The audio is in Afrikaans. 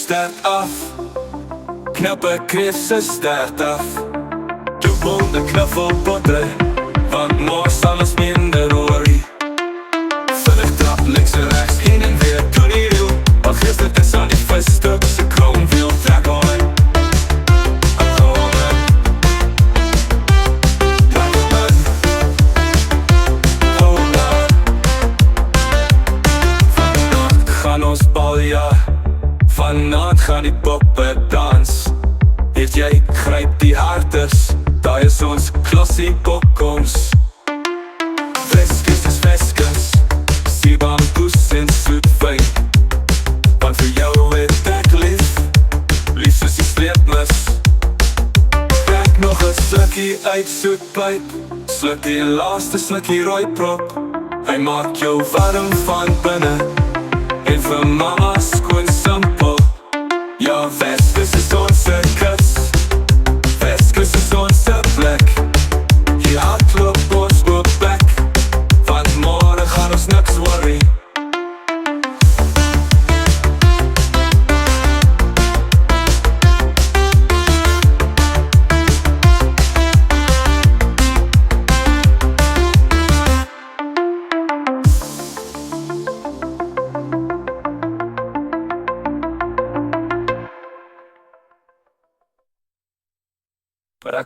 start af. Knappe kriser start af. Du borde knuffel på det, want morgens alles minderjährig. Völlig trap links en rechts, heen en weer, doe niet heel. Want gisteren is aan die veststuk, ze komen veel trek on. Gaan ons baljaar, vanavond gaan die poppen dans. Weet jy, gryp die harters, daar is ons klassie popkons. Weskes is weskes, siebamboes en soetwijn. Want vir jou het ek lief, lief soos die sleepmis. Trek nog een slukkie uit soetpijp, sluk die laaste slukkie rooiprop. Hy maak jou warm van binne, en vir mama skoon simpel. Ja, Weskes is onze kus, Weskes is onze plek. Hier hardloop ons oop bek, want morgen gaan ons niks worry. But I